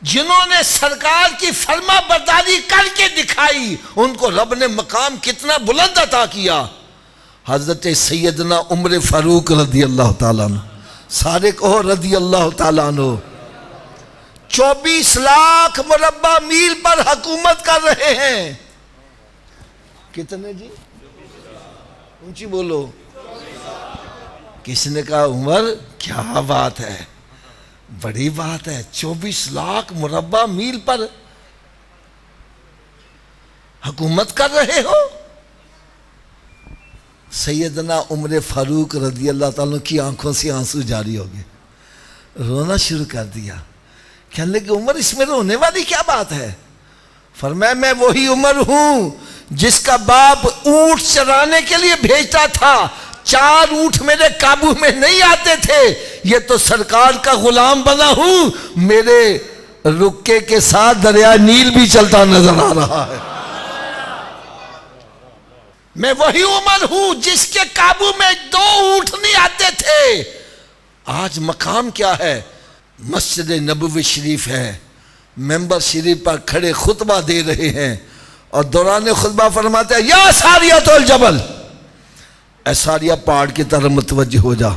جنہوں نے سرکار کی فرما برداری کر کے دکھائی ان کو رب نے مقام کتنا بلند عطا کیا. حضرت سیدنا عمر فاروق رضی اللہ تعالیٰ عنہ, سارے کہو رضی اللہ تعالیٰ عنہ, 24 لاکھ مربع میل پر حکومت کر رہے ہیں. کتنے جی؟ اونچی بولو. کس نے کہا عمر کیا بات ہے, بڑی بات ہے, 24 لاکھ مربع میل پر حکومت کر رہے ہو. سیدنا عمر فاروق رضی اللہ تعالیٰ کی آنکھوں سے آنسو جاری ہو گئے, رونا شروع کر دیا. کہنے لگے عمر اس میں رونے والی کیا بات ہے؟ فرمایا میں وہی عمر ہوں جس کا باپ اونٹ چرانے کے لیے بھیجتا تھا, 4 اونٹ میرے قابو میں نہیں آتے تھے, یہ تو سرکار کا غلام بنا ہوں, میرے رکے کے ساتھ دریا نیل بھی چلتا نظر آ رہا ہے. میں وہی عمر ہوں جس کے قابو میں 2 اونٹ نہیں آتے تھے. آج مقام کیا ہے؟ مسجد نبوی شریف ہے, ممبر شریف پر کھڑے خطبہ دے رہے ہیں اور دوران خطبہ فرماتے ہیں یا ساریۃ الجبل, اے ساریہ پہاڑ کی طرف متوجہ ہو جا.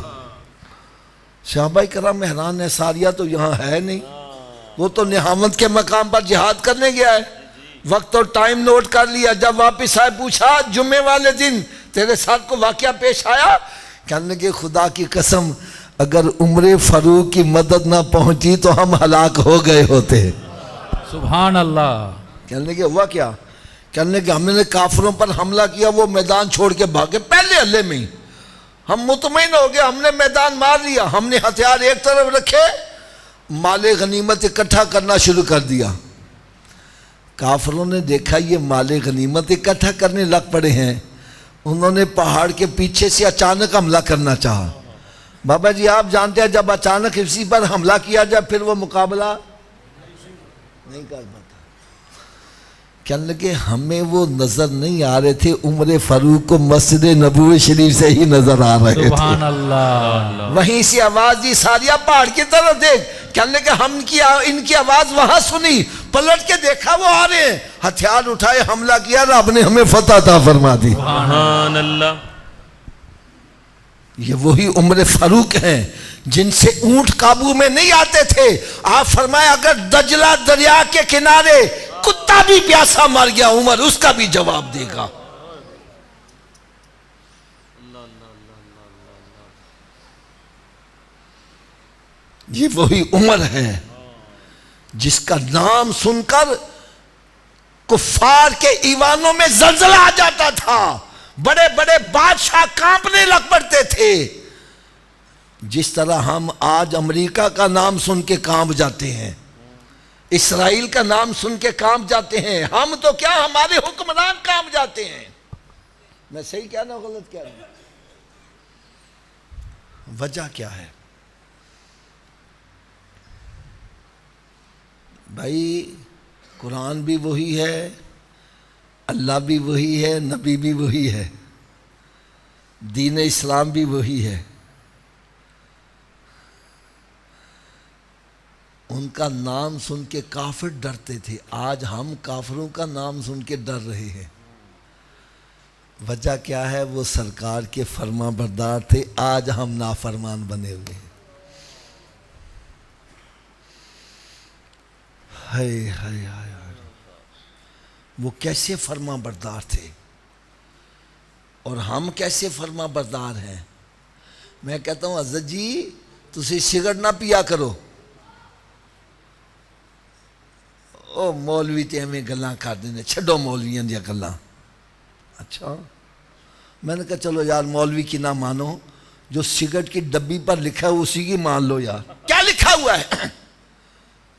صحابہ کرام حیران ہے, ساریہ تو یہاں ہے نہیں, وہ تو نہامت کے مقام پر جہاد کرنے گیا ہے. وقت اور ٹائم نوٹ کر لیا. جب واپس آئے پوچھا جمعے والے دن تیرے ساتھ کو واقعہ پیش آیا؟ کہنے لگے خدا کی قسم اگر عمر فاروق کی مدد نہ پہنچی تو ہم ہلاک ہو گئے ہوتے. سبحان اللہ. کہنے لگے ہوا کیا؟ کہنے لگے ہم نے کافروں پر حملہ کیا, وہ میدان چھوڑ کے بھاگے پہلے حملے میں ہی. ہم مطمئن ہو گئے, ہم نے میدان مار لیا, ہم نے ہتھیار ایک طرف رکھے, مال غنیمت اکٹھا کرنا شروع کر دیا. کافروں نے دیکھا یہ مال غنیمت اکٹھا کرنے لگ پڑے ہیں, انہوں نے پہاڑ کے پیچھے سے اچانک حملہ کرنا چاہا. بابا جی آپ جانتے ہیں جب اچانک کسی پر حملہ کیا جائے پھر وہ مقابلہ نہیں کر پاتا. کہنے لگے ہمیں وہ نظر نہیں آ رہے تھے, عمر فاروق کو مسجد نبوی شریف سے ہی نظر آ رہے تھے. سبحان اللہ. وہیں سے آواز دی ساریہ پہاڑ کی طرف دیکھ. کہنے لگے ہم ان کی آواز وہاں سنی, پلٹ کے دیکھا وہ آ رہے ہیں, ہتھیار اٹھائے حملہ کیا, رب نے ہمیں فتح عطا فرما دی. سبحان اللہ. یہ وہی عمر فاروق ہیں جن سے اونٹ قابو میں نہیں آتے تھے. آپ فرمائے اگر دجلہ دریا کے کنارے کتا بھی پیاسا مر گیا عمر اس کا بھی جواب دے گا. یہ وہی عمر ہے جس کا نام سن کر کفار کے ایوانوں میں زلزلہ آ جاتا تھا, بڑے بڑے بادشاہ کانپنے لگ پڑتے تھے. جس طرح ہم آج امریکہ کا نام سن کے کانپ جاتے ہیں, اسرائیل کا نام سن کے کانپ جاتے ہیں, ہم تو کیا ہمارے حکمران کانپ جاتے ہیں. میں صحیح کہہ رہا ہوں غلط کہہ رہا ہوں؟ وجہ کیا ہے بھائی؟ قرآن بھی وہی ہے, اللہ بھی وہی ہے, نبی بھی وہی ہے, دین اسلام بھی وہی ہے. ان کا نام سن کے کافر ڈرتے تھے, آج ہم کافروں کا نام سن کے ڈر رہے ہیں. وجہ کیا ہے؟ وہ سرکار کے فرما بردار تھے, آج ہم نافرمان بنے ہوئے ہیں. ہائے ہائے ہائے, وہ کیسے فرما بردار تھے اور ہم کیسے فرما بردار ہیں. میں کہتا ہوں حضرت جی تسی سگرٹ نہ پیا کرو, او مولوی تے ہمیں گلاں کر دینے, چھڈو مولویاں دیا گلاں. اچھا میں نے کہا چلو یار مولوی کی نہ مانو, جو سگرٹ کی ڈبی پر لکھا ہے اسی کی مان لو یار. کیا لکھا ہوا ہے؟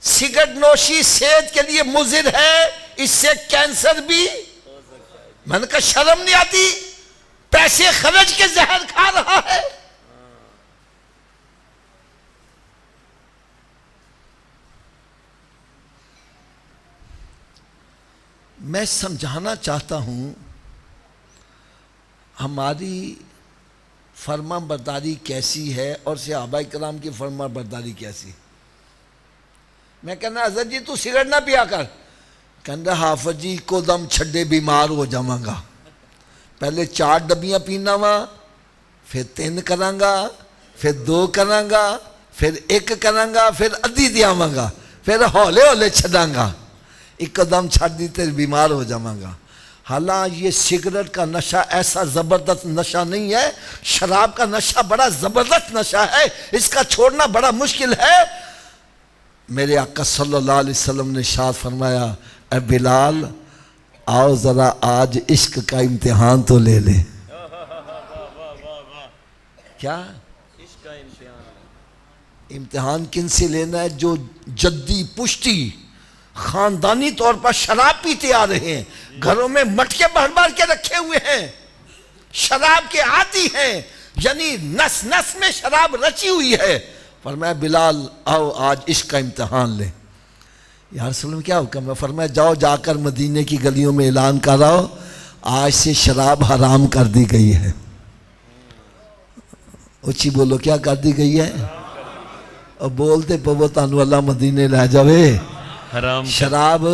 سگرٹ نوشی صحت کے لیے مضر ہے, اس سے کینسر بھی. میں نے کہا شرم نہیں آتی, پیسے خرچ کے زہر کھا رہا ہے. میں سمجھانا چاہتا ہوں ہماری فرما برداری کیسی ہے اور صحابہ کرام کی فرما برداری کیسی. میں کہنا حضرت جی تو سگریٹ نہ پیا کر. کہنا حافظ جی کو دم چھڈے بیمار ہو جاواں گا. پہلے 4 ڈبیاں پینا وا, پھر 3 کراں گا, پھر 2 کراں گا, پھر 1 کراں گا, پھر ادھی دیاواں گا, پھر ہولے ہولے چھڈاں گا. ایک دم چھڈ دی تے بیمار ہو جاواں گا. حالانکہ یہ سگریٹ کا نشہ ایسا زبردست نشہ نہیں ہے, شراب کا نشہ بڑا زبردست نشہ ہے, اس کا چھوڑنا بڑا مشکل ہے. میرے آقا صلی اللہ علیہ وسلم نے ارشاد فرمایا, اے بلال آؤ ذرا آج عشق کا امتحان تو لے لے. کیا امتحان کن سے لینا ہے؟ جو جدی پشتی خاندانی طور پر شراب پیتے آ رہے ہیں, گھروں میں مٹکے بھر بھر کے رکھے ہوئے ہیں, شراب کے عادی ہیں, یعنی نس نس میں شراب رچی ہوئی ہے. فرمایا بلال آؤ آج عشق کا امتحان لے. یا رسول اللہ کیا حکم ہے؟ فرمایا جاؤ جا کر مدینے کی گلیوں میں اعلان کراؤ آج سے شراب حرام کر دی گئی ہے. اچھی بولو کیا کر دی گئی ہے؟ اور بولتے پو تانو اللہ مدینے لے جاوے حرام شراب.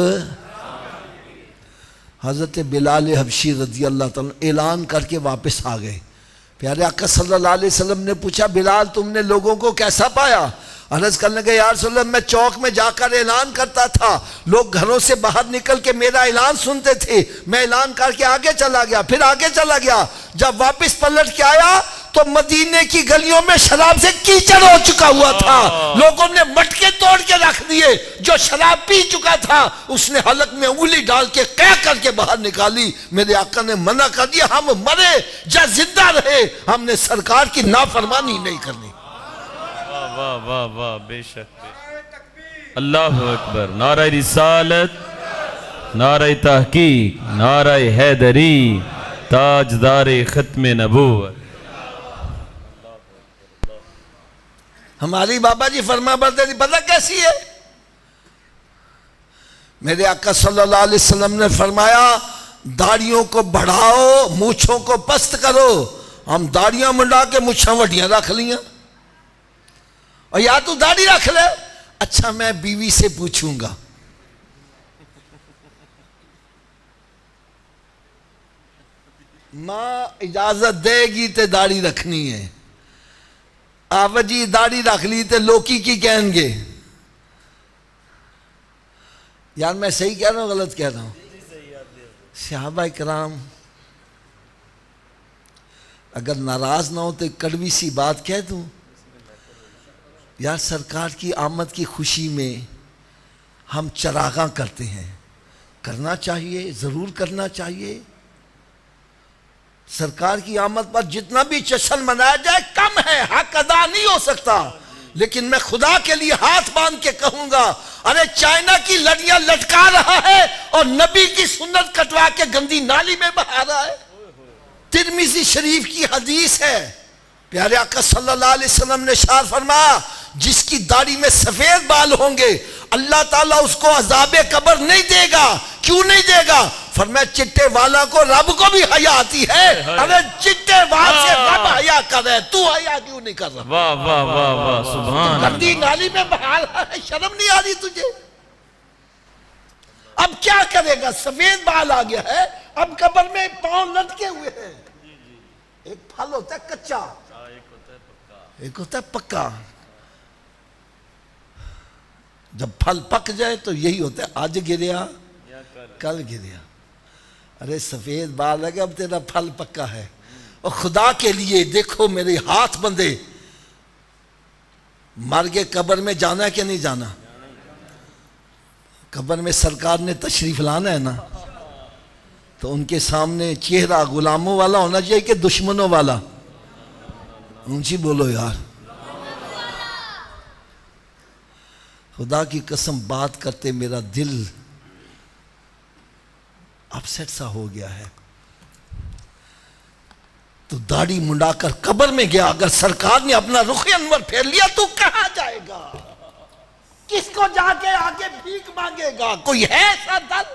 حضرت بلال حبشی رضی اللہ تعالیٰ اعلان کر کے واپس آ گئے. پیارے آقا صلی اللہ علیہ وسلم نے پوچھا بلال تم نے لوگوں کو کیسا پایا؟ عرض کرنے کے یا رسول اللہ میں چوک میں جا کر اعلان کرتا تھا, لوگ گھروں سے باہر نکل کے میرا اعلان سنتے تھے, میں اعلان کر کے آگے چلا گیا, پھر آگے چلا گیا. جب واپس پلٹ کے آیا تو مدینے کی گلیوں میں شراب سے کیچڑ ہو چکا ہوا تھا. لوگوں نے مٹکے توڑ کے رکھ دیے. جو شراب پی چکا تھا اس نے حلق میں انگلی ڈال کے قے کر کے باہر نکالی. میرے آقا نے منع کر دیا, ہم مرے یا زندہ رہے ہم نے سرکار کی نافرمانی نہیں کرنی. واہ واہ واہ بے شک. اللہ اکبر. نعرہ رسالت, نعرہ تحقیق, نعرہ حیدری, تاجدار ختم نبوت. ہماری بابا جی فرما برداری پتہ کیسی ہے؟ میرے آقا صلی اللہ علیہ وسلم نے فرمایا داڑیوں کو بڑھاؤ مونچھوں کو پست کرو. ہم داڑیاں منڈا کے مونچھاں وڈیاں رکھ لیاں. اور یا تو داڑھی رکھ لے, اچھا میں بیوی سے پوچھوں گا ماں اجازت دے گی تے داڑھی رکھنی ہے, آبا جی داڑھی رکھ لی تے لوکی کی کہیں گے. یار میں صحیح کہہ رہا ہوں غلط کہہ رہا ہوں؟ صحابہ اکرام اگر ناراض نہ ہو تو کڑوی سی بات کہہ دوں. یار سرکار کی آمد کی خوشی میں ہم چراغاں کرتے ہیں, کرنا چاہیے, ضرور کرنا چاہیے. سرکار کی آمد پر جتنا بھی جشن منایا جائے کم ہے, حق ادا نہیں ہو سکتا. لیکن میں خدا کے لیے ہاتھ باندھ کے کہوں گا, ارے چائنا کی لڑیاں لٹکا رہا ہے اور نبی کی سنت کٹوا کے گندی نالی میں بہا رہا ہے. ترمذی شریف کی حدیث ہے, پیارے آقا صلی اللہ علیہ وسلم نے ارشاد فرمایا جس کی داڑھی میں سفید بال ہوں گے اللہ تعالیٰ اس کو عذاب قبر نہیں دے گا. کیوں نہیں دے گا؟ فرمایا چٹے والا کو رب کو بھی حیا آتی ہے. ارے چٹے وال سے رب حیا کر رہا ہے, تو حیا کیوں نہیں کر رہا؟ واہ واہ واہ واہ سبحان. گندی نالی میں بہا رہا ہے, شرم نہیں آ رہی تجھے؟ اب کیا کرے گا؟ سفید بال آ گیا ہے, اب قبر میں پاؤں لٹکے ہوئے ہیں. ایک پھل ہوتا ہے کچا, ایک ہوتا ہے پکا. جب پھل پک جائے تو یہی ہوتا ہے آج گریا کل گریا. ارے سفید بال ہے کہ اب تیرا پھل پکا ہے. اور خدا کے لیے دیکھو میرے ہاتھ بندے, مر کے قبر میں جانا ہے کہ نہیں جانا؟ قبر میں سرکار نے تشریف لانا ہے نا, تو ان کے سامنے چہرہ غلاموں والا ہونا چاہیے کہ دشمنوں والا؟ اونچی بولو یار. خدا کی قسم بات کرتے میرا دل اپسیٹ سا ہو گیا ہے. تو داڑھی منڈا کر قبر میں گیا, اگر سرکار نے اپنا رخ انور پھیر لیا تو کہاں جائے گا؟ کس کو جا کے آگے بھیک مانگے گا؟ کوئی ہے ایسا دل؟